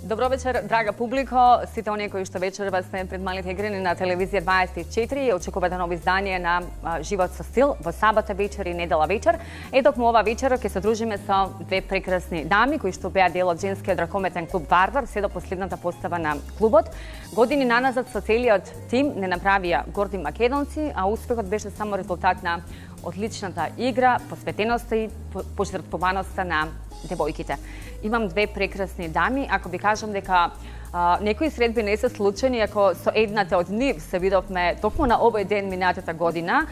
Добро вечер, драга публико. Сите оние кои што вечерва сте пред малите екрани на телевизија 24 очекувате ново издание на Живот со стил во сабота вечер и недела вечер. Токму ова вечер ќе се дружиме со две прекрасни дами кои што беа дел од женскиот ракометен клуб Вардар, се до последната постава на клубот. Години наназад со целиот тим не направија горди македонци, а успехот беше само резултат на одличната игра, посветеноста и пожртвуваноста на девојките. Имам две прекрасни дами. Ако ви кажам дека некои средби не се случајни, ако со едната од нив се видовме токму на овој ден минатата година,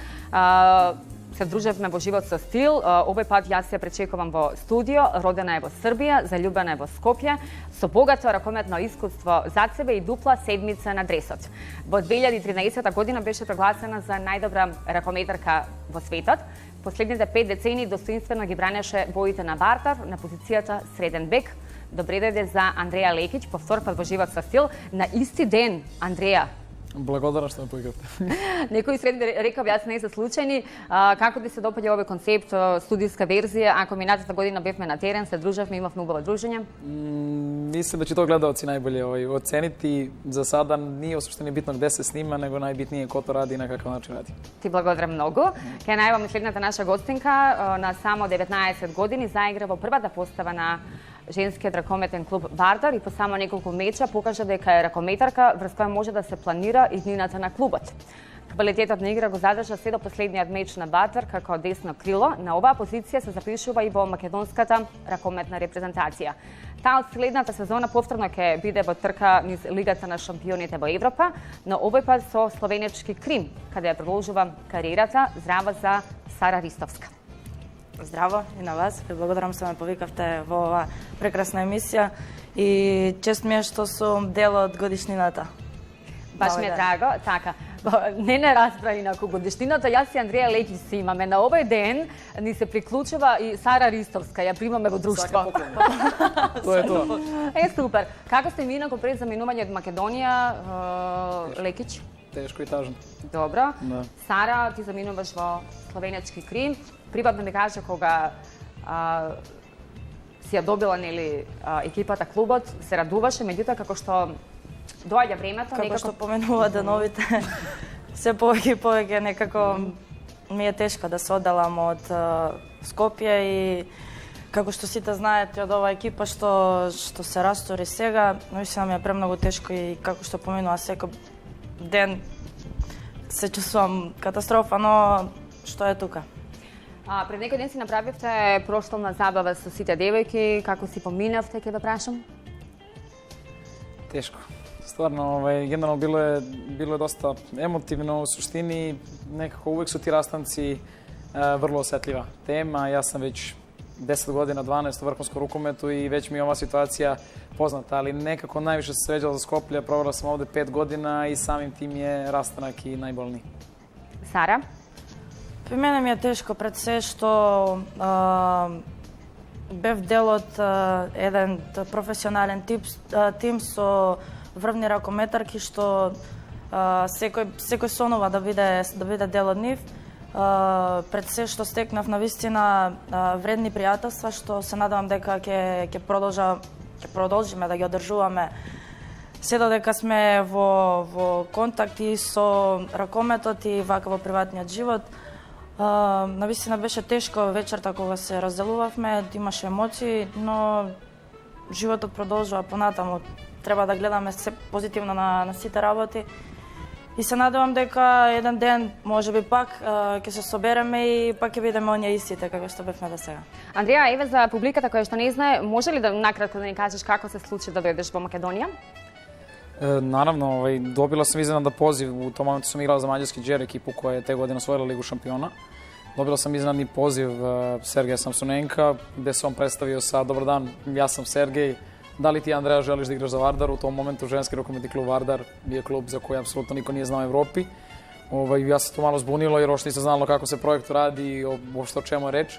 се дружевме во Живот со стил. Овој пат јас се пречекувам во студио, родена е во Србија, заљубена е во Скопје, со богато ракометно искуство зад себе и дупла седмица на дресот. Во 2013 година беше прогласена за најдобра ракометарка во светот. Последните 5 децени достоинствено ги бранеше боите на Вардар на позицијата среден бек. Добре дојде за Андреја Лекиќ, повтор пат во Живот со стил. На исти ден, Андреја. Благодарам што ме повикавте. Некои средби, рекав, јас не се случајни. Како ти се допаѓа овој концепт, студиска верзија? Ако минатата година бевме на терен, се дружевме, имавме убаво дружење? Мислам да ќе тоа гледаоци најболje оценити. За сада nije осуштено битно где се снима, него најбитнije е кото ради и на каков начин ради. Ти благодарам многу. Ке најавам следната наша гостинка на само 19 години заигра во првата постава на женскиот ракометен клуб Вардар и по само неколку меча покажа дека е ракометарка врз која може да се планира иднината на клубот. Квалитетот на игра го задржа се до последниот меч на Вардар како десно крило. На оваа позиција се запишува и во македонската ракометна репрезентација. Таа од следната сезона повторно ќе биде во трка низ Лигата на шампионите во Европа, но овој пат со словенечки Крим, каде ја продолжува кариерата. Здраво за Сара Ристовска. Здраво и на вас. Ви благодарам што ме повикавте во оваа прекрасна емисија и чест ми е што сум дел од годишнината. Баш ми е драго, така. Не разбра инаку годишнината, јас и Андреја Лекиќ си имаме. На овој ден ни се приклучува и Сара Ристовска, ја примаме во друштво. Тоа е тоа. Супер. Како сте ми инаку пред заминување од Македонија, Лекиќ? Тешко и тажно. Добро. Да. Сара, ти заминуваш во словенечки Крим. Приватно ми кажа кога си ја добила нели екипата, клубот, се радуваше, меѓутоа како што доаѓа времето, како што поменува деновите, се повеќе и повеќе некако ми е тешко да се оддалам од Скопје и како што сите знаете од оваа екипа што се растори сега, наистина ми е премногу тешко и како што поменува секој ден се чувствувам катастрофа, но што е тука. Пред некој ден си направивте проштална забава со сите девојки, како си поминавте, ќе ве прашам? Тешко. Стварно, генерално било е доста емотивно, у суштини некако увек су ти растанци врло осетлива тема. Јас сам веќе 10 година, 12 у врховско рукомету и веќе ми е ова ситуација позната, али некако највише се свеđала за Скопје, провела сам овде 5 година и самим тим е растанак и најболни. Сара? При мене ми е тешко пред се што бев дел од еден професионален тим со врвни ракометарки што секој сонува да биде дел од нив. Пред се што стекнав навистина вредни пријателства што се надевам дека ќе продолжиме да ги одржуваме се додека сме во контакти со ракометот и вака во приватниот живот. Навистина беше тешко вечерта кога се разделувавме, имаше емоции, но животот продолжува понатаму. Треба да гледаме се позитивно на сите работи. И се надевам дека еден ден, можеби пак, ќе се собереме и пак ќе бидеме оние истите како што бевме до сега. Андреја, еве за публиката која што не знае, може ли да накратко да ни кажеш како се случи да дојдеш во Македонија? Наравно, добила сам изненада позив, у тој момент сум играл за маđarski Đer екипу која е те година освоила Лигу шампиона. Добила sam iznenadni poziv Sergeja Samsonenka, gde se on predstavio sa dobar dan, ja sam Sergej, da li ti Andreja želiš da igraš za Vardar? U tom momentu ženski rukometni klub Vardar bio klub za koji apsolutno niko nije znao u Evropi. Ja se to malo zbunilo jer uopšte nisam znalo kako se projekt radi i uopšte o čemu je reč.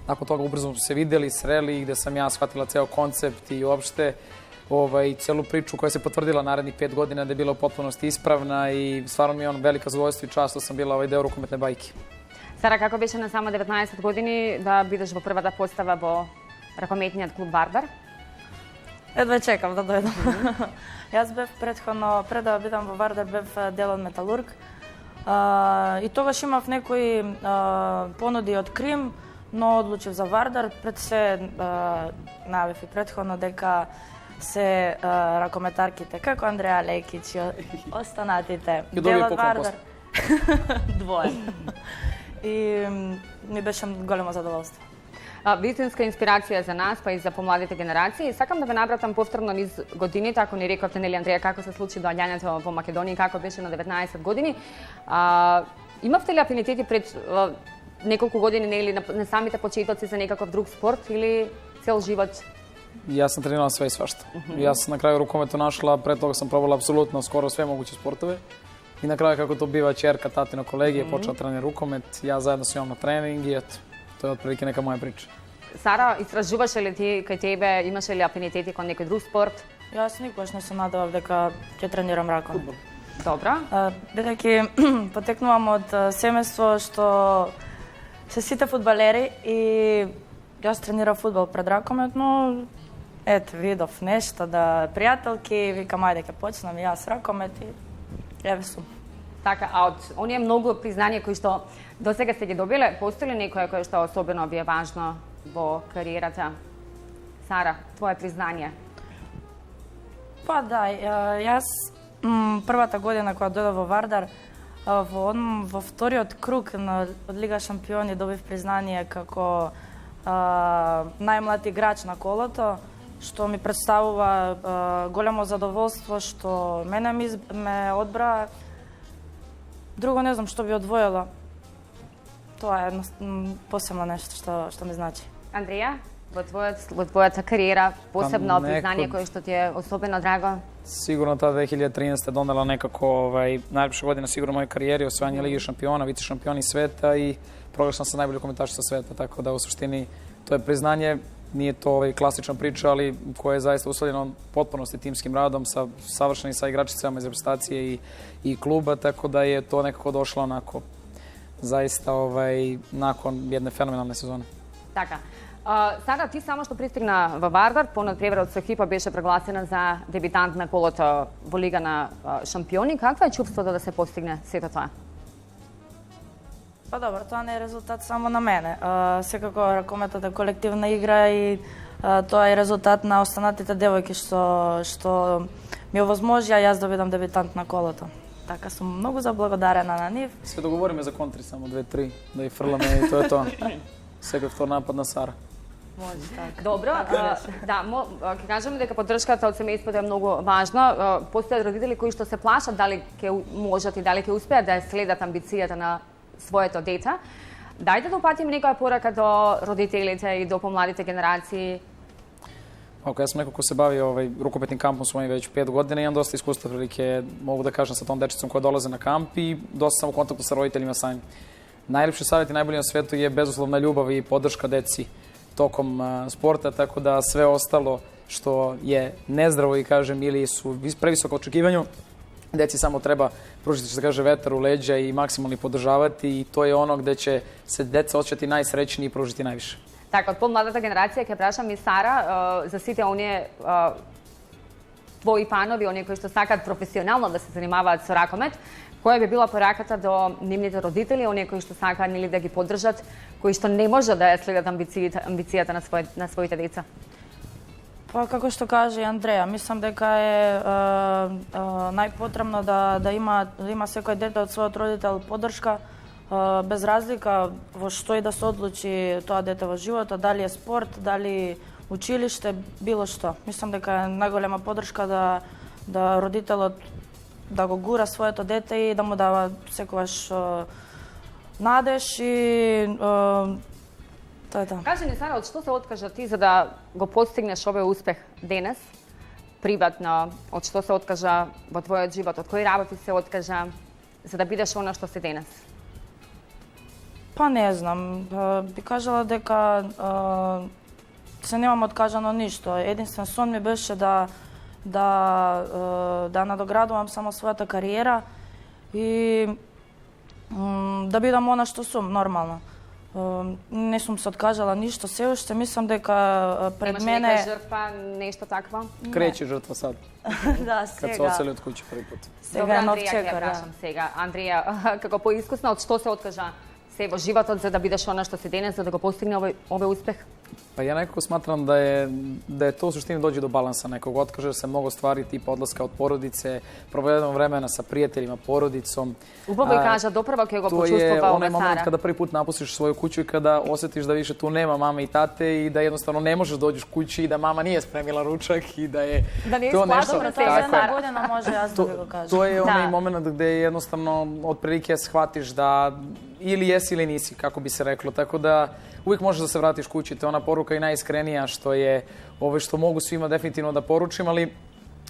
Nakon toga ubrzo smo se videli, sreli, gde sam ja shvatila ceo koncept i uopšte celu priču koja se potvrdila narednih 5 godina da je bila u potpunosti ispravna i stvarno mi je velika zadovoljstvo i čast što sam bila deo rukometne bajke. Сара, како беше на само 19 години да бидеш во првата постава во ракометниот клуб Вардар? Едва чекам да дојдам. Јас бев претходно, пред да бидам во Вардар, бев дел од Металург. И тогаш имав некои понуди од Крим, но одлучив за Вардар. Пред се најавив и претходно дека се ракометарките, како Андреја Лекиќ и останатите. И доби поклон после. Двое. И ми беше големо задоволство. Вистинска инспирација за нас, па и за помладите генерации. Сакам да ве набратам повторно низ годините, ако ни рековте, нели, Андреја, како се случи доаѓањето во Македонија, како беше на 19 години. Имавте ли афинитети пред неколку години, нели, на самите почетоци за некаков друг спорт или цел живот? Јас сам тренирала све и свашта. Јас на крају рукомето нашла, пред тога сам пробала апсолутно скоро све могуće спортове. И на крају, како то бива, ќерка, татино колеги е почела тренира рукомет, јас заедно со на тренинг и ето, тоа е отприлike нека моја прича. Сара, истражуваше ли ти кај тебе, имаше ли афинитети кон некој друг спорт? Јас никогаш не се надевав дека ќе тренирам ракомет. Добро. Бидејќи потекнувам од семејство што се сите фудбалери и јас тренирав фудбал пред ракомет, но ето видов нешто да пријателки, викам ајде ќе почнам јас ракомет и еве сум. Така, а од оние многу признања кои што досега сте ги добиле, постои ли некое кое што особено ви е важно во кариерата? Сара, твое признање? Па да, јас првата година кога дојдов во Вардар, во вториот круг од Лига шампиони добив признание како најмлад играч на колото, што ми представува големо задоволство што мене ме одбра. Друго не знам што би одвоила. Тоа е посебно нешто што ми значи. Андреја, во твојата кариера посебно признање кое што ти е особено драго? Сигурно таа 2013 донела некако најлепша година сигурно моје кариери, освајање Лиги шампиона, вице шампиони света и проглашен со најбољи коментар со света, така да во суштини тоа е признање. Nije to klasična priča, ali koja je zaista uslovljena potpunosti timskim radom sa savršenim sa igračicama iz reprezentacije i kluba, tako da je to nekako došlo onako zaista nakon jedne fenomenalne sezone. Така. Сара, ти само што пристигна во Вардар, понад преверот со екипа беше прогласена за дебитант на колото во Лига на шампиони. Каква е чувството да се постигне сето тоа? Па добро, тоа не е резултат само на мене. Секако ракометот е колективна игра и тоа е резултат на останатите девојки што ми овозможија јас да бидам дебитант на колото. Така сум многу заблагодарена на нив. Се договориме за контри само 2-3, да и фрламе и тоа е тоа. Секој втор напад на Сара. Може така. Добро, да, ќе кажеме дека поддршката од семејството е многу важна. Постојат родители кои што се плашат дали ќе можат и дали ќе успеат да следат амбицијата на своето дете. Дајте да упатиме некоја порака до родителите и до помладите генерации. Ако јас сум некој кој се бави рукопетни кампом со моји веќе 5 години, имам доста искуства, прилike могу да кажам sa tom дечицom која долазе на камп и доста сам у контакту sa родителima самим. Најлепши савет и најбољи на свету je безусловна љубав и поддршка деци tokom sporta, tako da sve ostalo što je nezdravo i kažem ili su previsoko očekivanju, deci samo treba pružiti, što se kaže, vetar u leđa i maksimalno podržavati i to je ono gde će se deca osjećati najsrećniji i pružiti najviše. Така, од помладата генерација ќе прашам и Сара за сите оние твои фанови, оние кои што сакаат професионално да се занимаваат со ракомет, која би била пораката до нивните родители, оние кои што сакаат или да ги поддржат, кои што не може да ја следат амбицијата на своите деца? Па, како што каже Андреја, мислам дека е најпотребно да има секој дете од својот родител поддршка, без разлика во што и да се одлучи тоа дете во животот, дали е спорт, дали училиште, било што. Мислам дека е најголема поддршка да родителот да го гура своето дете и да му дава секогаш надеж и тоа е тоа. Кажи ни, Сара, од што се откажа ти за да го постигнеш овој успех денес, приватно, од што се откажа во твојот живот, од кои работи се откажа за да бидеш она што си денес? Па не знам, би кажала дека се немам откажано ништо. Единствен сон ми беше да надоградувам само својата кариера и да бидам она што сум, нормално. Не сум се откажала ништо се уште, мислам дека пред Имаш мене... нека žrtva, nešto takvo? Kreće žrtva sad, Да, kad se сега. odseli od kuće prvi put. Сега е нов Andrija, чекор, ja да. prašam сега. Andrija, kako poiskusna, od što se otkazа se во животот за да бидеш она што си денес, за да го постигне овој успех? Pa ja nekako smatram da je to u suštini dođe do balansa nekog. Otkaže se mnogo stvari tipa odlaska od porodice, provedeno vremena sa prijateljima, porodicom. Убаво и кажа, доprvo ќе го To je почувствува onaj ова moment Сара. kada prvi put napustiš svoju kuću i kada osjetiš da više tu nema mame i tate i da jednostavno ne možeš dođeš kući i da mama nije spremila ručak i da je Da nije to isplatila nešto. na To je Tako je. jedna godina, može ja da ga kažem. To je onaj Da. moment gde jednostavno otprilike shvatiš da ili jesi ili nisi, kako bi se reklo. Tako da uvijek možeš da se vratiš kući. To je ona poruka i najiskrenija što mogu svima definitivno da poručim,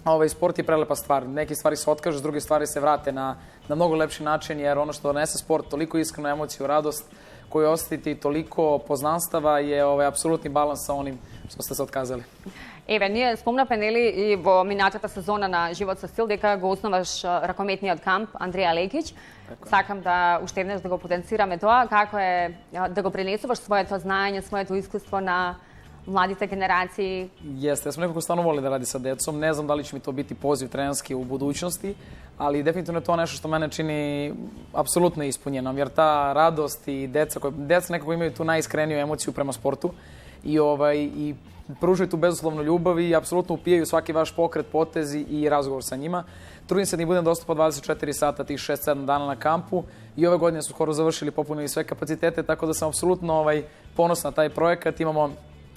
ali sport je prelepa stvar. Neke stvari se otkažu, druge stvari se vrate na mnogo lepši način, jer ono što donese sport, toliko iskrenu emociju, radost koju osjetiti, toliko poznanstava je apsolutni balans sa onim što ste se odkazali. Еве, ние спомнавме нели и во минатата сезона на Живот со стил дека го основаш ракометниот камп Андреја Лекиќ. Сакам да уште еднаш да го потенцираме тоа, како е да го пренесуваш своето знаење, своето искуство на mladite generacije? Jeste, ja sam nekako stvarno voli da radi sa decom. Ne znam da li će mi to biti poziv trenerski u budućnosti, ali definitivno je to nešto što mene čini apsolutno ispunjenom, jer ta radost i deca nekako imaju tu najiskreniju emociju prema sportu i pružaju tu bezuslovnu ljubav i apsolutno upijaju svaki vaš pokret, potez i razgovor sa njima. Trudim se da im budem dostupan 24 sata tih 6-7 dana na kampu i ove godine su skoro završili, popunili sve kapacitete, tako da sam apsolutno ponosan na taj projekat. Imamo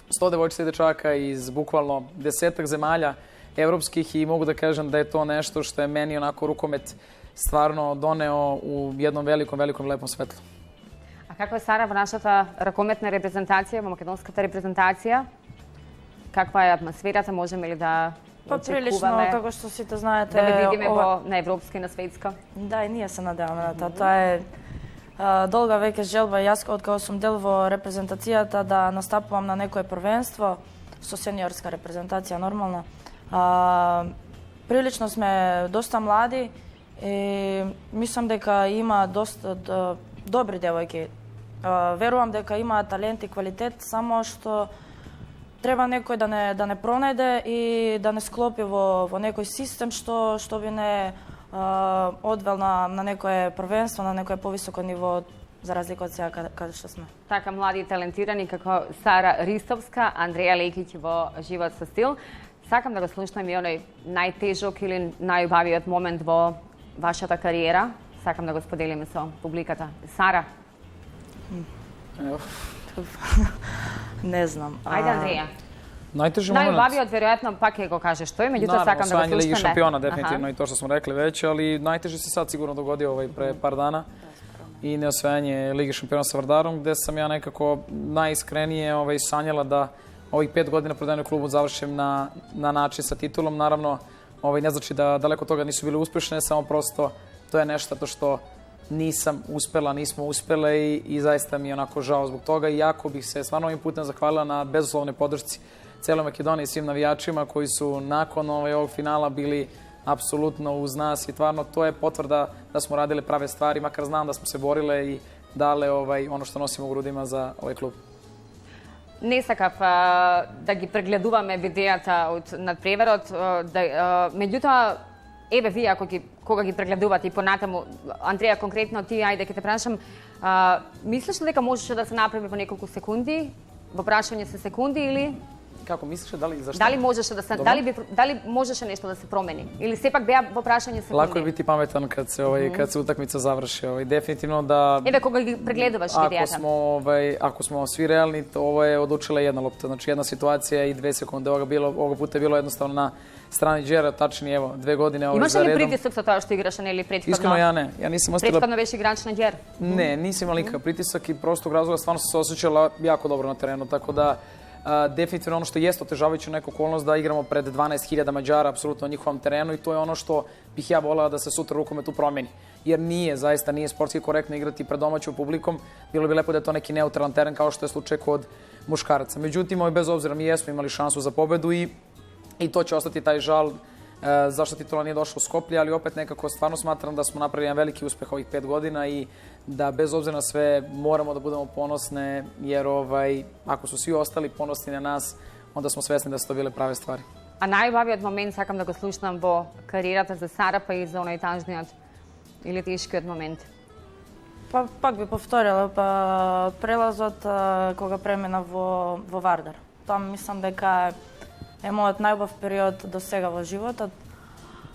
100 devojčica i dečaka iz bukvalno 10-ak zemalja evropskih i mogu da kažem da je to nešto što je meni onako rukomet stvarno doneo u jednom velikom lepom svetlu. A kakva je Sara во нашата ракометна репрезентација, во македонската репрезентација? Каква е атмосферата, можеме ли да Прилично, очекуваме како што сите знаете, да ве видиме на европска и на светска? Да, и ние се надеваме на тоа. Тоа е долга веќе желба. Јас откако сум дел во репрезентацијата да настапувам на некое првенство со сениорска репрезентација нормално. Прилично сме доста млади и мислам дека има доста добри девојки. Верувам дека има талент и квалитет, само што треба некој да не пронајде и да не склопи во некој систем што би не одвел на некое првенство, на некое повисоко ниво, за разлика од сега каде што сме. Така млади и талентирани како Сара Ристовска, Андреја Лекиќ во Живот со стил. Сакам да го слушнам и оној најтежок или најубавиот момент во вашата кариера. Сакам да го споделиме со публиката. Сара. Не знам. Ајде, Андреја. Najteži moment... Најубавиот, веројатно, пак ќе го кажеш тој, меѓутоа сакам да го osvajanje Ligi слушнеме. šampiona, definitivno, i to što smo rekli već, ali najteže se sad sigurno dogodio pre par dana i neosvajanje Lige šampiona sa Vardarom, gde sam ja nekako najiskrenije sanjala da ovih 5 godina prodajem klubu završim na način sa titulom. Naravno, ne znači da daleko toga nisu bile uspešne, samo prosto to je nešto to što nismo uspele i zaista mi je onako žao zbog toga. Iako bih se stvarno ovim putem zahvalila na bezuslovnoj podršci celoj Makedoniji i svim navijačima koji su nakon ovog finala bili apsolutno uz nas i stvarno to je potvrda da smo radili prave stvari, makar znam da smo se borile i dale ono što nosimo u grudima za ovaj klub. Не сакав да ги прегледуваме видеата од надпреверот, меѓутоа, еве вие кога ги прегледувате и понатаму, Андреја, конкретно ти, ајде ќе те прашам, мислиш ли дека можеше да се направи во неколку секунди, во прашање се секунди или Kako misliš, da li za šta? дали можеше да се дали можеше нешто да се промени или сепак беа во прашање секунди? Lako je biti pametan kad se utakmica završi. Definitivno da... Еве кога ги прегледуваш видеата. Ako smo svi realni, ovo je odlučila jedna lopta. Znači jedna situacija i 2 sekunde. Ovoga puta je bilo jednostavno na strani Đera, tačnije 2 godine za redom. Имаше ли притисок со тоа што играше, нели, претходно? Iskreno ja ne. Ja nisam ostila... Претходно беше играч на Đer? Ne, nisam imala nikakav pritisak i prostog razloga stvarno sam se osjećala jako dobro na terenu, tako da definitivno ono što jeste otežavajuća neka okolnost da igramo pred 12.000 Mađara apsolutno na njihovom terenu i to je ono što bih ja volela da se sutra rukomet tu promeni. Jer zaista nije sportski korektno igrati pred domaćom publikom. Bilo bi lepo da je to neki neutralan teren kao što je slučaj kod muškaraca. Međutim, bez obzira mi jesmo imali šansu za pobedu i to će ostati taj žal zašto titula nije došla u Skoplje, ali opet nekako stvarno smatram da smo napravili jedan veliki uspeh ovih 5 godina i da bez obzira na sve moramo da budemo ponosne, jer ako su svi ostali ponosni na nas, onda smo svesni da su to bile prave stvari. А најубавиот момент, сакам да го слушнам во кариерата за Сара, па и за најтажниот или тешкиот момент. Па пак би повторила, прелазот кога премина во Вардар. Тоа мислам дека е мојот најубав период до сега во животот.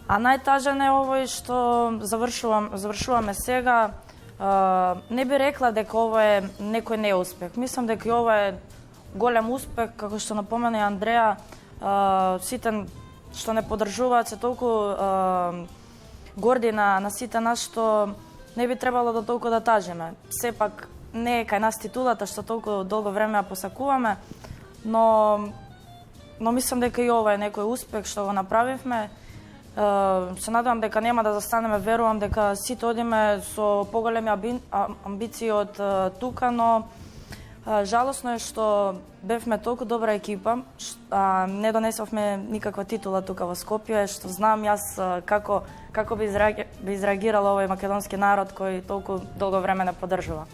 А најтажен е овој што завршуваме сега. Не би рекла дека ова е некој неуспех. Мислам дека ова е голем успех, како што напомена и Андреа. Сите што не поддржуваат се толку горди на сите нас што не би требало да толку да тажиме. Сепак не е кај нас титулата што толку долго време ја посакуваме, но мислам дека и ова е некој успех што го направивме. Се надевам дека нема да застанеме, верувам дека сите одиме со поголеми амбиции од тука, но жалосно е што бевме толку добра екипа, не донесовме никаква титула тука во Скопје, што знам јас како би изреагирал овој македонски народ кој толку долго време не поддржува.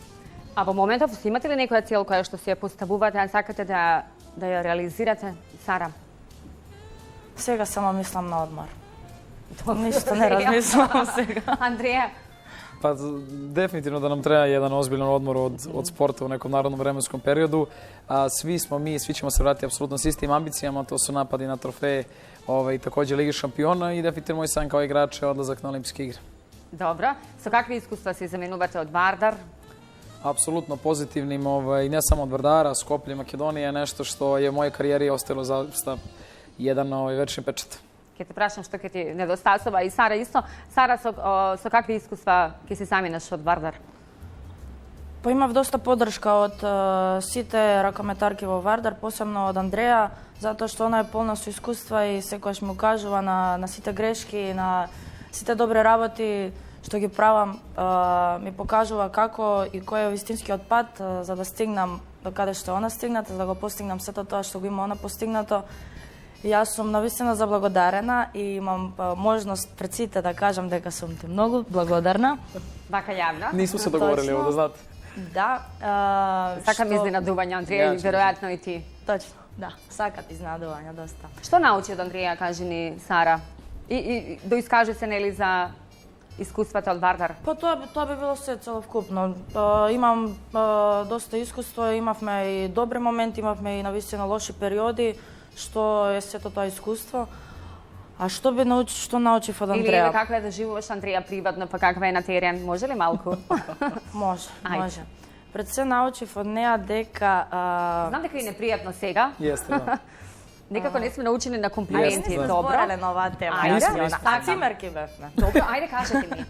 А во моментов имате ли некоја цел која што се поставувате, а сакате да ја реализирате, Сара? Сега само мислам на одмор. Ништо не размислам сега. Андреја? Pa definitivno da nam treba jedan ozbiljan odmor od sporta u nekom narodnom vremenskom periodu. Svi ćemo se vratiti apsolutno s istim ambicijama, to su napadi na trofeje i također Ligi šampiona i definitivno moj san kao igrač je odlazak na olimpijske igre. Dobro. Sa kakve iskustva se zamenuvate od Vardar? Apsolutno pozitivnim, ne samo od Vardara, Skoplje, Makedonija je nešto što je u mojoj karijeri ostalo zaista jedan večni pečat. Ке те прашам што ке ти недостасува и Сара исто. Сара, со какви искуства ке си саминаш од Вардар? Па имав доста поддршка од сите ракометарки во Вардар, посебно од Андреа, затоа што она е полна со искуства и секогаш му кажува на сите грешки, на сите добри работи што ги правам, ми покажува како и кој е вистинскиот пат за да стигнам до каде што она стигната, за да го постигнам сето тоа што го има она постигнато. Јас сум навистина заблагодарена и имам можност пред сите да кажам дека сум ти многу благодарна. Вака јавно? Nismo se dogovorili, ovo da znate. Да. Сакам изненадување, Андреја, и веројатно и ти. Точно, да. Сакат изненадувања доста. Што научи од Андреја, кажи ни, Сара? И доискаже се, нели, за искуствата од Вардар? Па тоа би било се целокупно. Имам доста искуство, имавме и добри моменти, имавме и навистина лоши периоди, што е сето тоа искуство. А што научив од Андреја? Или каква е да живуваш, Андреја, приватно, па каква е на терен? Може ли малку? Може. Пред се научив од неа дека... Знам дека и непријатно сега. Jeste, da. Некако не сме научени на комплименти. Не сме Добро. збореле на оваа тема. Цимерки бевме. Добро, ајде кажете ми.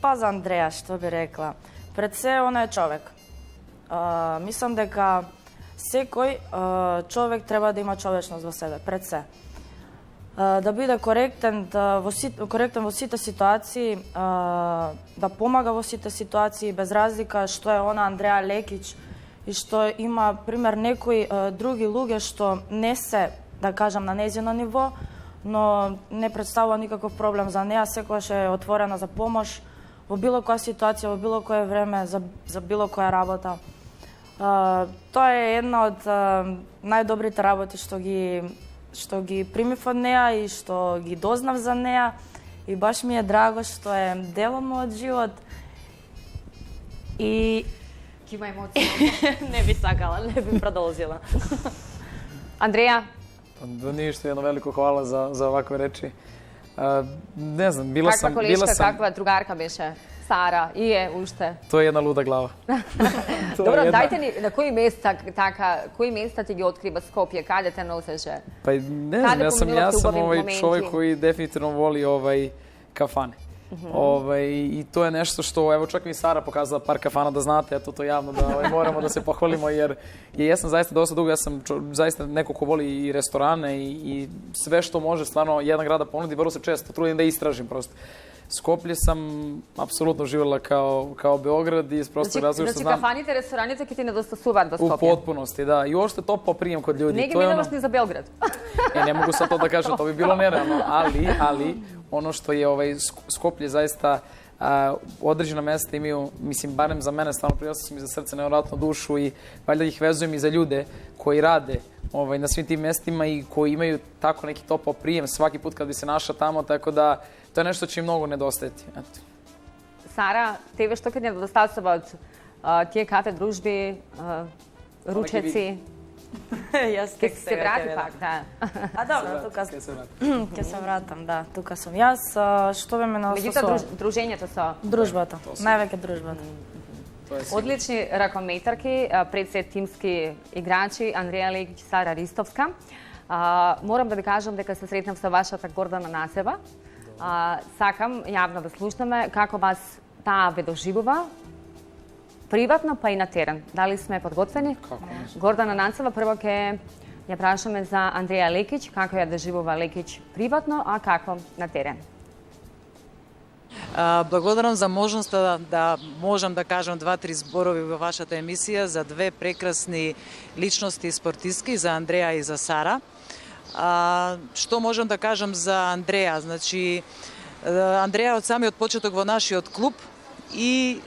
Па за Андреја, што би рекла. Пред се, она е човек. Мислам дека секој човек треба да има човечност во себе, пред се. Да биде коректен во сите ситуации, да помага во сите ситуации, без разлика што е она Андреја Лекич и што има, пример, некои други луѓе што не се, да кажам, на нејзино ниво, но не представува никаков проблем за неа, секогаш е отворена за помош во било која ситуација, во било кое време, за било која работа. Тоа е една од најдобрите работи што ги примив од неа и што ги дознав за неа и баш ми е драго што е дел од мојот живот и Има емоции. не би сакала, не би продолжила. Андреја? Da ništa, jedno veliko hvala za ovakve reči. Ne znam, Каква колешка, каква другарка беше? Сара, и е уште. To je jedna luda glava. Добро, дајте ни на кои места ти ги открива Скопје, каде те носеше? Pa ne znam, ja sam čovjek koji definitivno voli kafane. I to je nešto što, evo čak mi Sara pokazala par kafana da znate, eto to javno da moramo da se pohvalimo jer ja sam zaista dosta dugo, ja sam zaista neko ko voli i restorane i sve što može stvarno jedan grad da ponudi, vrlo se često trudim da istražim prosto. Skoplje sam apsolutno živjela kao Beograd i iz prostog razloga što Znači, znam... kafаните, рестораните ќе ти недостасуваат во U Скопје. potpunosti, da. I uopšte topao prijem kod ljudi. Не ги To je ono- минаваш ни за Белград. Ne mogu sad to da kažem, to bi bilo nerealno, ali ono što je Skoplje zaista određena mesta imaju, mislim, barem za mene, stvarno prijatno su mi za srce, nevjerojatno dušu i valjda ih vezujem i za ljude koji rade na svim tim mestima i koji imaju tako neki topao prijem svaki put kad bi se našla tamo, tako da to je nešto će im mnogo nedostajati. Eto. Сара, тебе што ќе недостасуваат тие кафе дружби, ручеци? Јас Ќе тек се сега врати ќе пак, да. А добро, тука Kaj se vrati? ќе се вратам, да, тука сум јас. Што би ме Меѓутоа, насосува? дружењето со Дружбата, највеќе дружбата. To je sigurno. одлични ракометарки, пред се тимски играчи, Андреја Лекиќ, Сара Ристовска. Морам да ви кажам дека се сретнав со вашата Гордана Нацева. Сакам јавно да слушнеме како вас таа ве доживува, приватно па и на терен. Дали сме подготвени? Како не? Гордана Нацева, прво ќе ја прашаме за Андреја Лекиќ, како ја доживува Лекиќ приватно, а како на терен. Благодарам за можноста да можам да кажам два-три зборови во вашата емисија за две прекрасни личности спортистки, за Андреја и за Сара. Што можам да кажам за Андреја? Значи, Андреја од самиот почеток во нашиот клуб и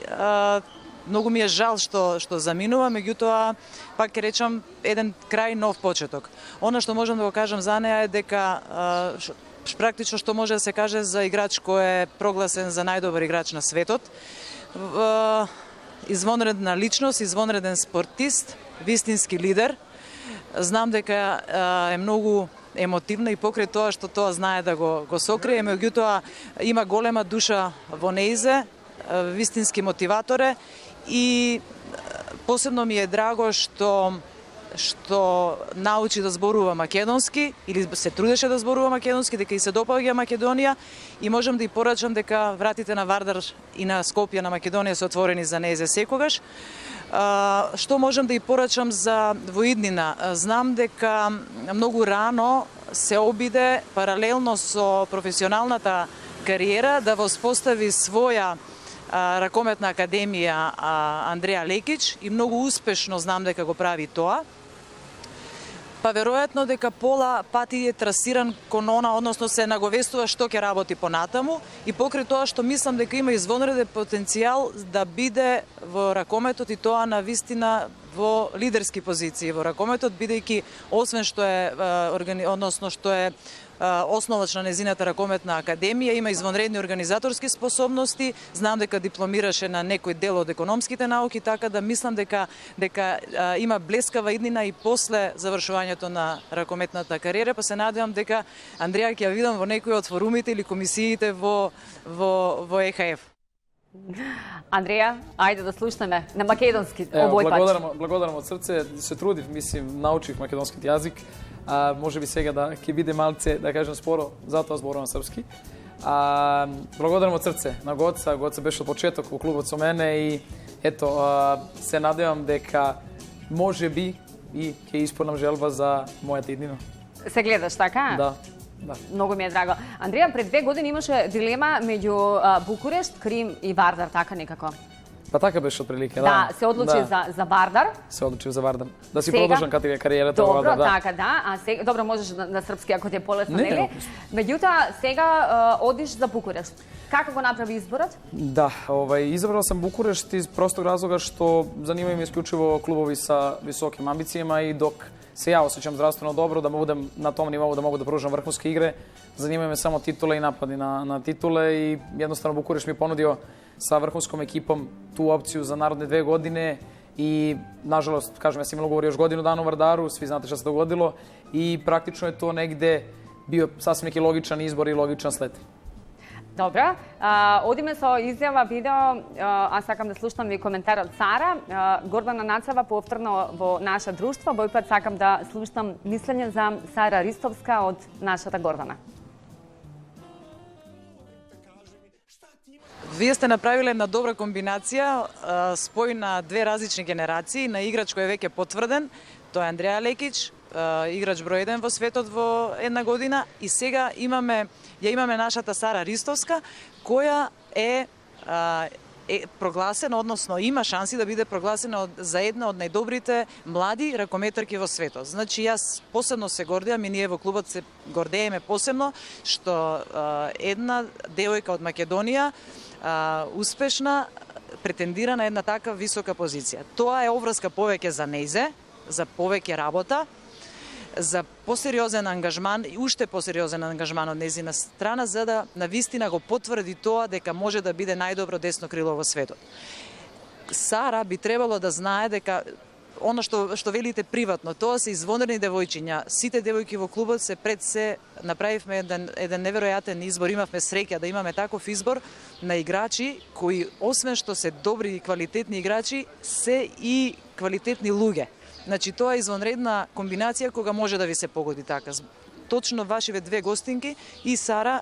многу ми е жал што заминува, меѓутоа пак ќе речам еден крај нов почеток. Она што можам да го кажам за неа е дека практично што може да се каже за играч кој е прогласен за најдобар играч на светот. Извонредна личност, извонреден спортист, вистински лидер. Знам дека е многу емотивна и покрај тоа што тоа знае да го сокрие, меѓутоа има голема душа во неизе, вистински мотиватор е и посебно ми е драго што научи да зборува македонски или се трудеше да зборува македонски, дека и се допаѓа Македонија и можам да ја порачам дека вратите на Вардар и на Скопје на Македонија се отворени за нејзе секогаш. Што можам да ја порачам за воиднина? Знам дека многу рано се обиде паралелно со професионалната кариера да воспостави своја ракометна академија Андреја Лекиќ и многу успешно знам дека го прави тоа. Па веројатно дека пола пати е трасиран кон она, односно се наговестува што ќе работи понатаму и покрај тоа што мислам дека има извонреден потенцијал да биде во ракометот и тоа на вистина во лидерски позиции во ракометот, бидејќи освен што е односно што е основач на незината ракометна академија, има извонредни организаторски способности, знам дека дипломираше на некој дел од економските науки, така да мислам дека има блескава иднина и после завршувањето на ракометната кариера, па се надевам дека Андреја ќе ја видам во некој од форумите или комисиите во ЕХФ. Андреја, ајде да слушнеме на македонски Evo, овој пат. благодарам од срце, се трудив, мислим, научих македонски јазик. Може би сега да ќе биде малце, да кажем споро, затоа зборувам српски. Благодарам од срце на Гоца, Гоца беше од почеток во клубот со мене и ето, се надевам дека може би и ќе исполнам желба за мојата иднина. Се гледаш, така? Да. Многу ми е драго. Андреја, пред 2 години имаше дилема меѓу Букурешт, Крим и Вардар, така некако. Па така беше отприлике, Да, се одлучи за Вардар. Се одлучив за Вардар. Да си Сега? продолжам кариерата во Добро, Вардар, да. така да. А сега, добро, можеш на српски ако ти е полесно, Не, нели? Меѓутоа, сега одиш за Букурешт. Како го направи изборот? Да, избрал сам Букурешт из простог разлога што занимају ме исклучиво клубови са високим амбицијама и док се ја осеќам здравствено добро да будем на том нивоу да могу да пружам врхунски игре, занимају ме само титуле и напади на титуле и едноставно Букурешт ми понудио sa vrhunskom ekipom tu opciju za narodne 2 godine i nažalost, kažem, ja sam imalo govori još godinu dana u Vardaru, svi znate šta se dogodilo i praktično je to negde bio sasvim neki logičan izbor i logičan sled. Добро. Одиме со изјава, видео, аз сакам да слушнам и коментар од Сара. Гордана Нацева повторно во наше друштво. Бој пат сакам да слушнам мислење за Сара Ристовска од нашата Гордана. Вие сте направиле една добра комбинација, спој на две различни генерации, на играч кој е веќе потврден, тоа е Андреја Лекиќ, играч број 1 во светот во една година и сега имаме нашата Сара Ристовска, која е прогласена, односно има шанси да биде прогласена за една од најдобрите млади ракометарки во светот. Значи, јас посебно се гордеам и ние во клубот се гордееме посебно што една девојка од Македонија успешна претендира на една така висока позиција. Тоа е обврска повеќе за нејзе, за повеќе работа, за посериозен ангажман и уште посериозен ангажман од нејзина страна, за да навистина го потврди тоа дека може да биде најдобро десно крило во светот. Сара би требало да знае дека она што велите приватно, тоа се извонредни девојчиња. Сите девојки во клубот се пред се направивме еден неверојатен избор, имавме среќа да имаме таков избор на играчи кои освен што се добри и квалитетни играчи, се и квалитетни луѓе. Значи, тоа е извонредна комбинација кога може да ви се погоди така. Точно вашиве две гостинки, и Сара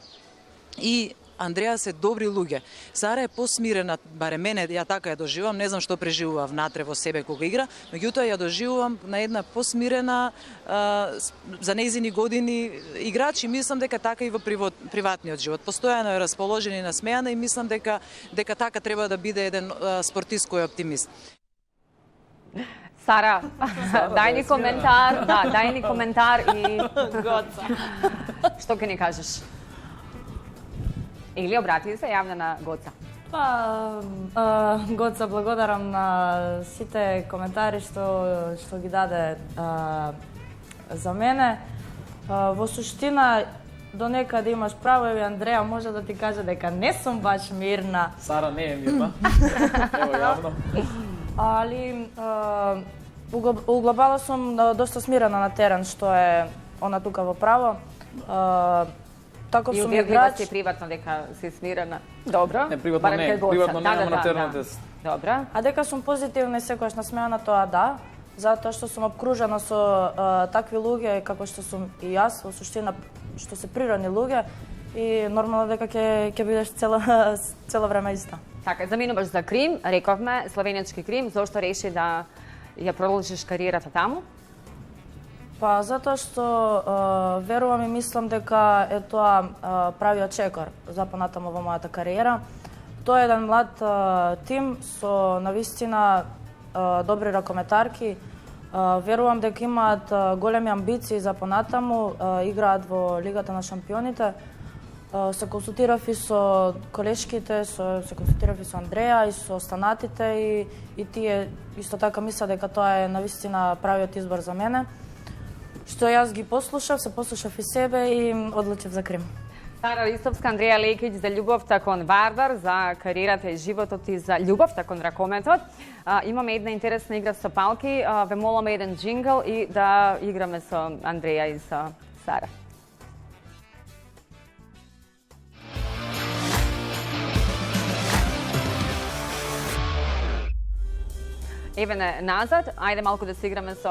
и Андреа, се добри луѓе. Сара е посмирена, баре мене, ја така ја доживувам, не знам што преживува внатре во себе кога игра, меѓутоа ја доживувам на една посмирена за нејзини години играч и мислам дека така и во приватниот живот. Постојано е расположен и насмеана и мислам дека така треба да биде еден спортист кој е оптимист. Сара, дај ни коментар, дај ни коментар и Гоца. што ќе ни кажеш? Или обрати се јавно на Гоца. Гоца, благодарам на сите коментари што ги даде за мене. Во суштина, до некаде имаш право, еви Андреа може да ти каже дека не сум баш мирна. Сара не е мирна. Ево јавно. Али углобала сум доста смирена на терен, што е она тука во право. Таков И сум објавljива играч. си приватно дека си смирена. Добро. Не, приватно барем не, кај Гоца. приватно не, ама на теренот е. Добро. А дека сум позитивна и секогаш насмеана, тоа да, затоа што сум обкружена со такви луѓе како што сум и јас, во суштина што се природни луѓе и нормално дека ќе бидеш цело време иста. Така, заминуваш за Крим, рековме, словенички Крим, зошто реши да ја продолжиш кариерата таму? Па затоа што верувам и мислам дека е тоа правиот чекор за понатаму во мојата кариера. Тоа е еден млад тим со навистина добри ракометарки. Верувам дека имаат големи амбиции за понатаму, играат во Лигата на шампионите. Се консултирав и со колешките, се консултирав и со Андреа и со останатите и тие исто така мислат дека тоа е навистина правиот избор за мене. Што јас ги послушав, се послушав и себе и одлучив за Крим. Сара Ристовска, Андреа Лекиќ за љубовта кон Вардар, за кариерата и животот и за љубовта кон ракометот. Имаме една интересна игра со палки, ве моламе еден джингл и да играме со Андреа и со Сара. Еве назад, ајде малку да се играме со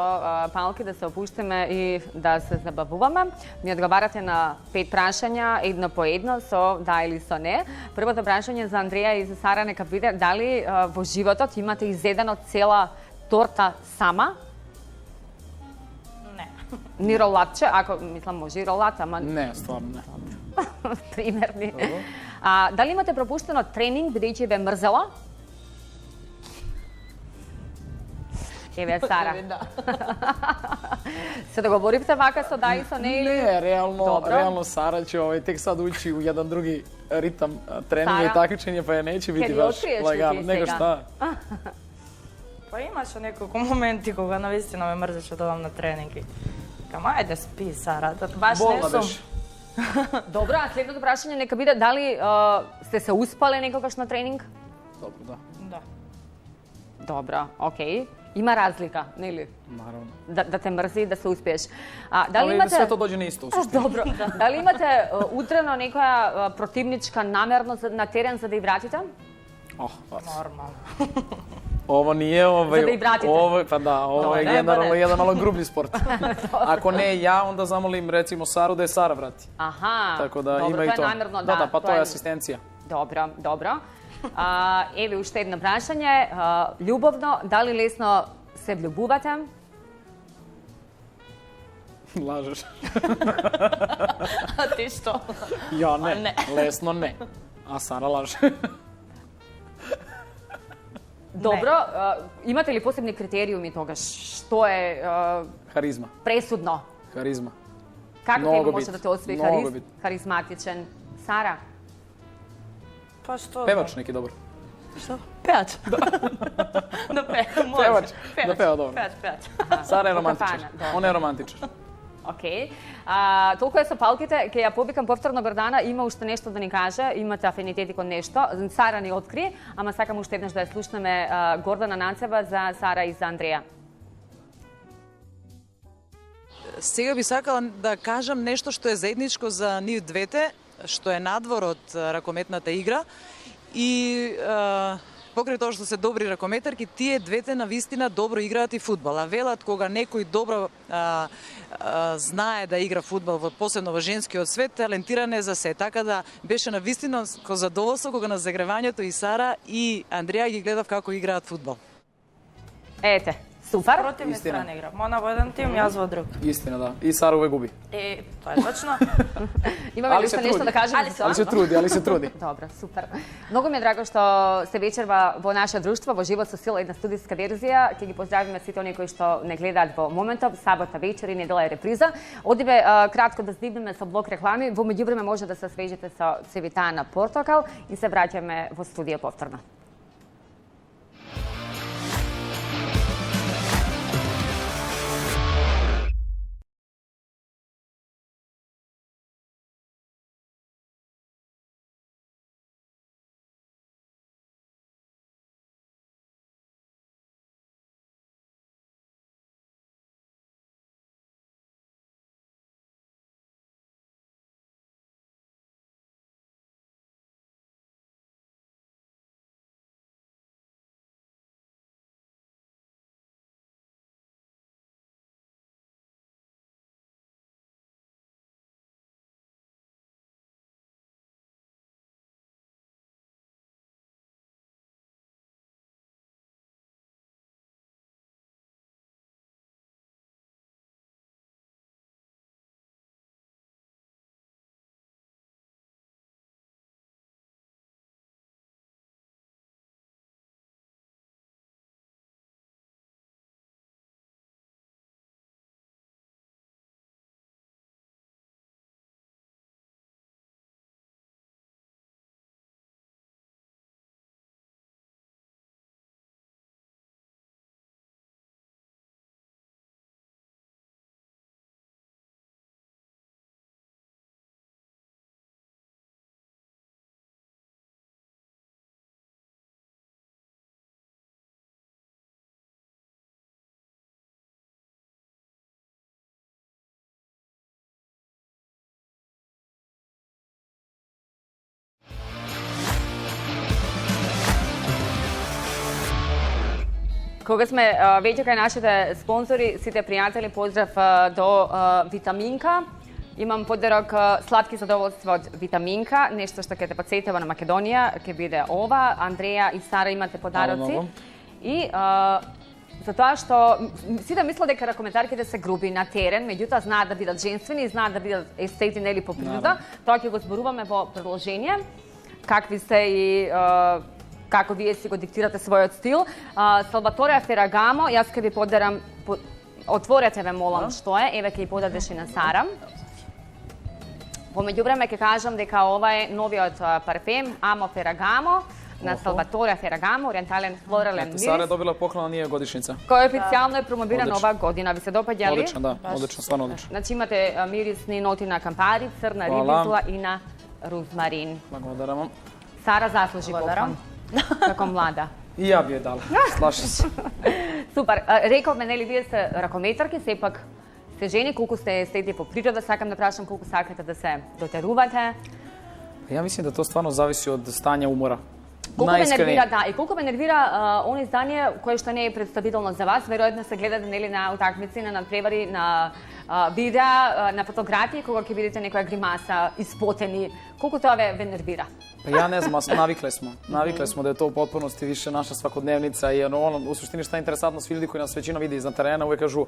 палки, да се опуштиме и да се забавуваме. Ми одговарате на 5 прашања, едно по едно, со да или со не. Првото прашање за Андреа и за Сара нека биде дали во животот имате изедено цела торта сама? Не. Ни ролатче, ако мислам може и ролат, ама Не, стварно не. примерни. Дали имате пропуштено тренинг бидејќи ве мрзела? Еве Сара. Се договоривте вака со да и со не или? Не, реално Добро. Сара ќе тек сад учи у еден други ритам тренинга Сара, и такмичење, па ја неќе ќе биде ни баш откриеш ли лагано, ти него сега? шта. Па имаше неколку моменти кога навистина ме мрзеше да одам на тренинги. Кам, ајде спи, Сара, баш не Болна сум. беше. Добро, а следното прашање нека биде дали сте се успале некогаш на тренинг? Добро, да. Да. Добро, окей. Има разлика, нели? Наравно. Да те мрзи и да се успееш. Дали Али имате... свето доđe на исто. Добро. Дали имате утрено некоја противничка намерно на терен за да ја вратите? Нормално. Ово nije, За да и vratite. Ovo, pa da, ovo je Dobro, generalno ne. jedan malo grublji sport. Ako ne ja, onda zamolim recimo Saru da je Sara vrati. Аха. Tako da Добро, ima i тоа to. е намерно, Da, pa to тоа je asistencija. Добро, добро. Еве уште едно прашање. Љубовно, дали лесно се влюбувате? Lažeš. А ти што? Ja ne, Ne. lesno ne. A Sara laže. Dobro, imate li posebni kriterijumi toga što je Harizma. presudno? Harizma. Kako Mnogo tema može bit. da te osvoji Mnogo bit. harizmatičan? Sara? Pa što? Pevač neki dobar. Što? Pevač. Da peva, može. Pevač. Da peva dobro. Pevač. Sara je Kafana, romantičar. dobro. On je romantičar. Ok. Толку со палките, ке ја побикам повторно Гордана, има уште нешто да ни каже, имате афинитети кон нешто. Сара ни откри, ама сакам уште еднаш да ја слушнеме Гордана Нанцева за Сара и за Андреја. Сега би сакала да кажам нешто што е заедничко за нив двете, што е надвор од ракометната игра и покрај тоа што се добри ракометарки, тие двете навистина добро играат и фудбал. А велат кога некој добро знае да игра фудбал, посебно во женскиот свет, талентиран е за се. Така да беше навистина задоволство кога на загревањето и Сара и Андреја ги гледав како играат фудбал. Ете, супер. Противни Истина. страни игра. Мона во еден тим, јас во друг. Истина, да. И Сара увек губи. Тоа е точно. Имаме Ali ли se уште нешто trudi. да кажеме? Ali se trudi. Добро, супер. Многу ми е драго што се вечерва во наше друштво, во Живот со сила, една студиска верзија. Ќе ги поздравиме сите оние кои што не гледаат во моментов, сабота вечер и недела е реприза. Одиве кратко да здибнеме со блок реклами. Во меѓувреме може да се свежите со цевита на портокал и се враќаме во студија повторно. Кога сме веќе кај нашите спонзори, сите пријатели, поздрав до Витаминка. Имам подарок сладки задоволства од Витаминка, нешто што ќе те подсетива на Македонија, ќе биде ова. Андреја и Сара имате подароци. И за тоа што сите мислат дека ракометарките се груби на терен, меѓутоа знаат да бидат женствени, знаат да бидат естети нели по природа. Тоа ќе го зборуваме во продолжение. Какви сте и како вие си го диктирате својот стил. Салваторе Ферагамо, јас ќе ви подарам, отворете ве молам што е, еве ќе ја подадеш и на Сара. Во меѓувреме ќе кажам дека ова е новиот парфем Амо Ферагамо на Салваторе Ферагамо, ориентален флорален мирис. Сара е добила поклон на ние годишница. Кој официјално е промовиран ова година. Ви се допаѓа ли? Одлично, да. Одлично, стварно одлично. Значи имате мирисни ноти на кампари, црна рибизла и на розмарин. Благодарам. Сара заслужи поклон. Како млада. И ја би ја дала. Слашам се. Супер. Рековме, нели, вие сте ракометарки, сепак сте жени, колку сте естети по природа, сакам да прашам колку сакате да се дотерувате. Ја мислам да тоа стварно зависи од стање умора. Колку ме нервира, да, и колку ме нервира оно издание кое што не е представително за вас, веројатно се гледате нели на утакмици, на надпревари, на videa na fotografiji koga ќе видите некоја гримаса, испотени. Колку тоа ве нервира? Pa ja ne znam, ali navikle smo. Navikle smo da je to u potpunosti više naša svakodnevnica i u suštini šta je interesantno, svi ljudi koji nas većina vidi iznad terena uvijek kažu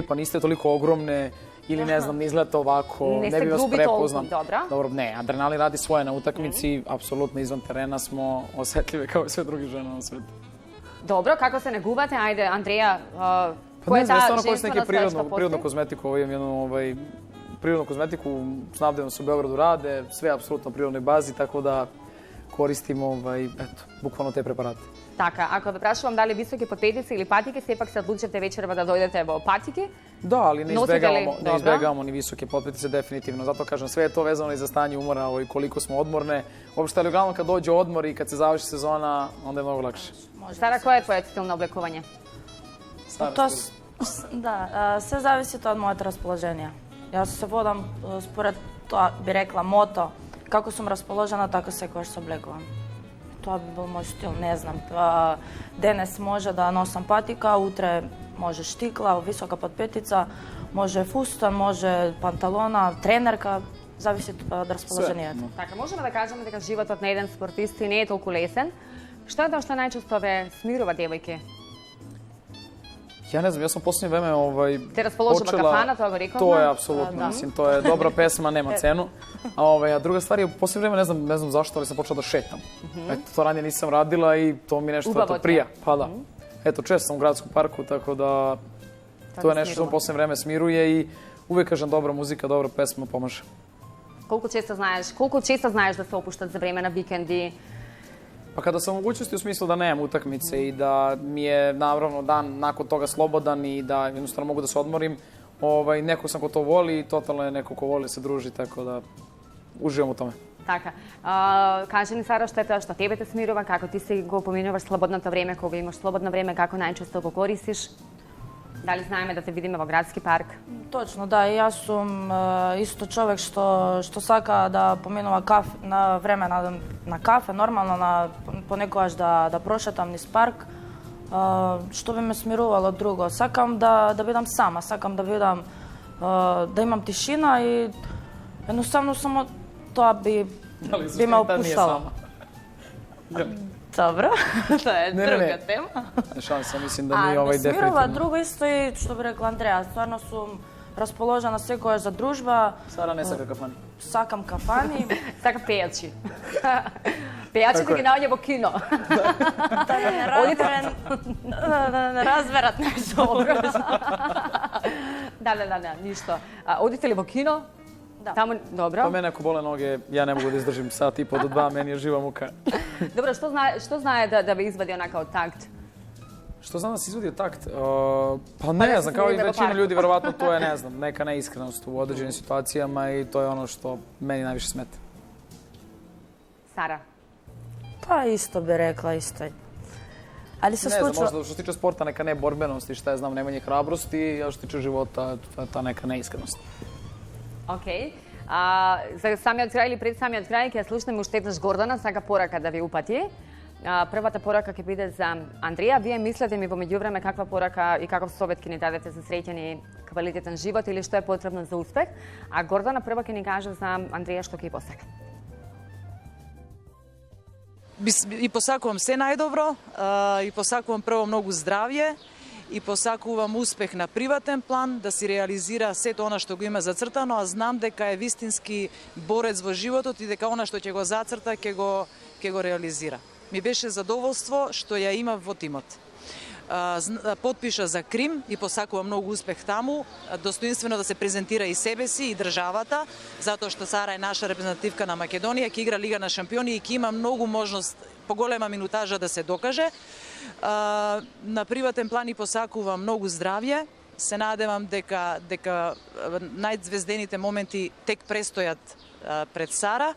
pa niste toliko ogromne ili ne znam, ne izgleda ovako, ne bi vas prepoznam. Dobro, ne, adrenalin radi svoje na utakmici, apsolutno izvan terena smo osetljive kao i sve drugi žene na svijetu. Dobro, kako se ne gubate? Ajde, Andreja, koja je ta ženstvena stvari prirodnu kozmetiku, imam jednu prirodnu kozmetiku, snabdevno se u Beogradu rade, sve je apsolutno na prirodnoj bazi, tako da koristimo, bukvalno te preparate. Така, ако да прашувам дали високи подпетици или патики, сепак се одлучивте вечерва да дојдете во патики? Da, ali ne izbjegavamo ni visoke potpetice, definitivno. Zato kažem, sve je to vezano i za stanje umora i koliko smo odmorne. Uopšte, ali uglavnom kad dođe odmor i kad se završi sezona, onda je mnogo lakše. Сара, кој е твојот стил на облекување? Да, се зависи тоа од моето расположение. Јас се водам според тоа, би рекла, мото. Како сум расположена, така секогаш се облекувам. Тоа би бил мој стил, не знам. Денес може да носам патика, утре може штикла, висока подпетица, може фустан, може панталона, тренерка, зависи од расположението. Така, можеме да кажеме дека животот на еден спортист не е толку лесен. Што е тоа што најчесто ве смирува, девојки? Ja ne znam, ja sam u posljednje vreme Te raspoložila kafana, to ga rekao? To je apsolutno, mislim, to je dobra pesma, nema cenu. A druga stvar je, u posljednje vreme, ne znam zašto, ali sam počela da šetam. Eto, to ranije nisam radila i to mi nešto prija. Pa da. Eto, često sam u gradskom parku, tako da to je nešto što u posljednje vreme smiruje i uvijek kažem dobra muzika, dobra pesma pomaže. Koliko često znaješ da se opuštat za vreme na vikendi? Pa kada sam u mogućnosti u smislu da nemam utakmice i da mi je naravno dan nakon toga slobodan i da jednostavno mogu da se odmorim, neko sam ko to voli i totalno je neko ko voli se druži, tako da uživam u tome. Така. Кажи ни, Сара, што е тоа што тебе те смирува, како ти си го поминуваш слободното време, кога имаш слободно време, како најчесто го користиш? Дали знаеме да те видиме во градски парк? Точно, да, и јас сум исто човек што сака да поминува на време на кафе, нормално понекогаш да прошетам низ парк, што би ме смирувало друго. Сакам да бидам сама, сакам да видам, да имам тишина и едноставно само тоа би ме опуштало. Добро, тоа е друга тема. Не шанса, мислим да ми дефинитивно. Смирува друго исто и што би рекла Андреја, стварно сум расположена секојаш за дружба. Сара не сака кафани. Сакам кафани. Сака пејачи. Пејачи да ги наоѓа во кино. Да не разберат нешто. Да, ништо. Одите ли во кино? Да. Тамо, добро. Pa mene ako bole noge, ja ne mogu da izdržim sat i po do 2, meni je živa muka. Dobro, што знае да ве извади онака од такт? Što znam da se izvodi od takt? Pa ne znam, kao i većina ljudi, verovatno to je, ne znam, neka neiskrenost u određenim situacijama i to je ono što meni najviše smeta. Sara? Pa isto bi rekla, isto. Ali se slučajno... Ne znam, možda što se tiče sporta neka ne borbenosti, šta ja znam, nemanje hrabrosti, a što se tiče života, ta neka neiskrenost. Океј. За самиот крај или пред самиот крај ќе ја слушнеме уште еднаш Гордана, сака порака да ви упати. Првата порака ќе биде за Андреја. Вие мислите ми во меѓувреме каква порака и каков совет ќе ни дадете за среќен и квалитетен живот или што е потребно за успех, а Гордана прва ќе ни каже за Андреја што ќе ја посака. И посакувам се најдобро, и посакувам прво многу здравје, и посакувам успех на приватен план, да си реализира сето она што го има зацртано, а знам дека е вистински борец во животот и дека она што ќе го зацрта ќе го реализира. Ми беше задоволство што ја има во тимот. Потпиша за Крим и посакувам многу успех таму, достоинствено да се презентира и себе си и државата, затоа што Сара е наша репрезентативка на Македонија, ќе игра Лига на шампиони и ќе има многу можност, поголема минутажа да се докаже. На приватен план и посакувам многу здравје. Се надевам дека најзвездените моменти тек престојат пред Сара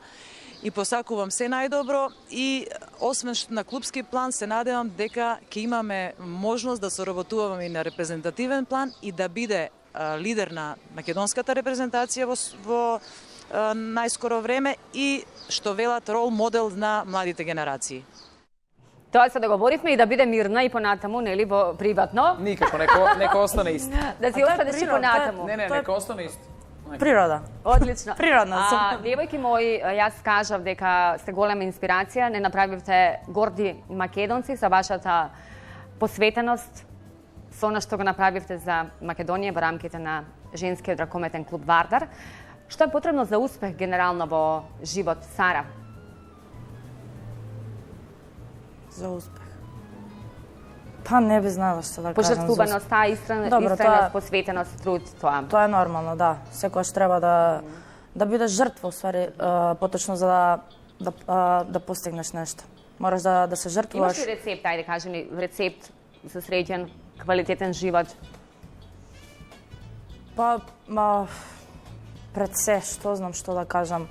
и посакувам се најдобро и освен на клубски план се надевам дека ќе имаме можност да соработуваме и на репрезентативен план и да биде лидер на македонската репрезентација во најскоро време и што велат рол модел на младите генерации. Тоа се договоривме и да биде мирна и понатаму, нели, во приватно. Никако, нека остане ист. Да си останеш и понатаму. Не, нека остане ист. Природа. Одлично. Природна сум. Девојки мои, јас кажав дека сте голема инспирација, не направивте горди македонци со вашата посветеност, со она што го направивте за Македонија во рамките на женскиот ракометен клуб Вардар. Што е потребно за успех генерално во живот, Сара? За успех. Па не би знала што да кажам. Пожртвуваноста, искреност, посветеност, труд, тоа. Тоа е нормално, да. Секогаш треба да бидеш жртва, уствари, поточно за да постигнеш нешто. Мораш да се жртвуваш. Имаш ли рецепт, ајде кажи ми, рецепт за среќен, квалитетен живот? Па, пред се, што знам што да кажам.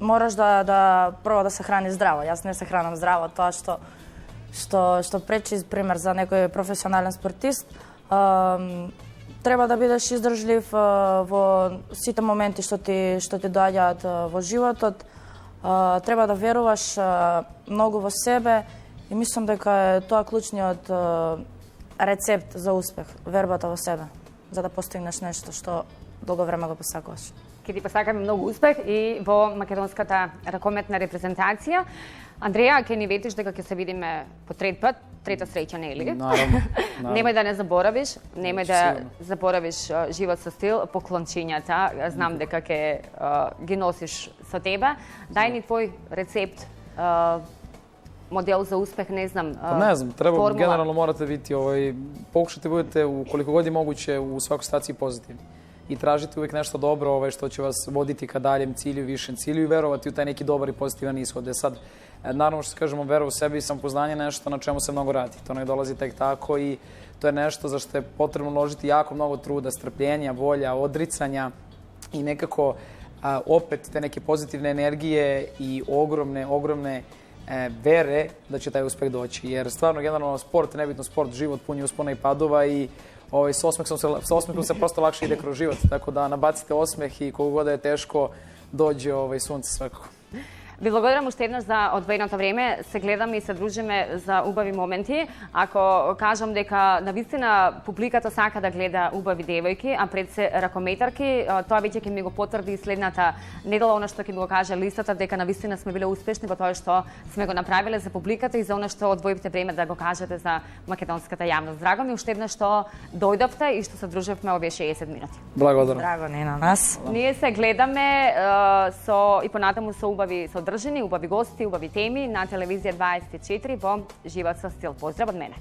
Мораш прво да се храни здраво. Јас не се хранам здраво, тоа што пречи, пример, за некој професионален спортист. Треба да бидеш издржлив во сите моменти што ти доаѓаат во животот. Треба да веруваш многу во себе и мислам дека е тоа клучниот рецепт за успех, вербата во себе, за да постигнеш нешто што долго време го посакуваш. Ке ти посакаме многу успех и во македонската ракометна репрезентација. Андреја, ке ни ветиш дека ќе се видиме по трет пат, трета среќа, не е ли? Наравно. Немој да не заборавиш, немој да заборавиш живот со стил, поклончињата. Знам дека ќе ги носиш со тебе. Дај ни твој рецепт, модел за успех, не знам, Не знам, треба формула. генерално морате видите, покушате будете у колико god je moguće u svakoj situaciji pozitivni. I tražite uvijek nešto dobro što će vas voditi ka daljem cilju, višem cilju i verovati u taj neki dobar i pozitivan ishod. Sad, naravno što kažemo, vera u sebi i samopoznanje je nešto na čemu se mnogo radi. To ne dolazi tek tako i to je nešto za što je potrebno uložiti jako mnogo truda, strpljenja, volja, odricanja i nekako opet te neke pozitivne energije i ogromne vere da će taj uspeh doći. Jer stvarno, generalno, sport, nebitno sport, život pun je uspona i padova i sa osmehom se prosto lakše ide kroz život. Tako da nabacite osmeh i koliko god je teško, dođe sunce svakako. Ви благодарам уште еднаш за одвоеното време. Се гледаме и се дружиме за убави моменти. Ако кажам дека навистина публиката сака да гледа убави девојки, а пред се ракометарки, тоа веќе ќе ми го потврди следната недела, она што ќе ми го каже листата, дека навистина сме биле успешни во тоа што сме го направиле за публиката и за она што одвоивте време да го кажете за македонската јавност. Драго ми уште еднаш што дојдовте и што се дружевме овие 60 минути. Благодарам. Драго не на нас. Ние се гледаме и понатаму со убави содржини, убави гости, убави теми на телевизија 24 во Живот со стил. Поздрав од мене.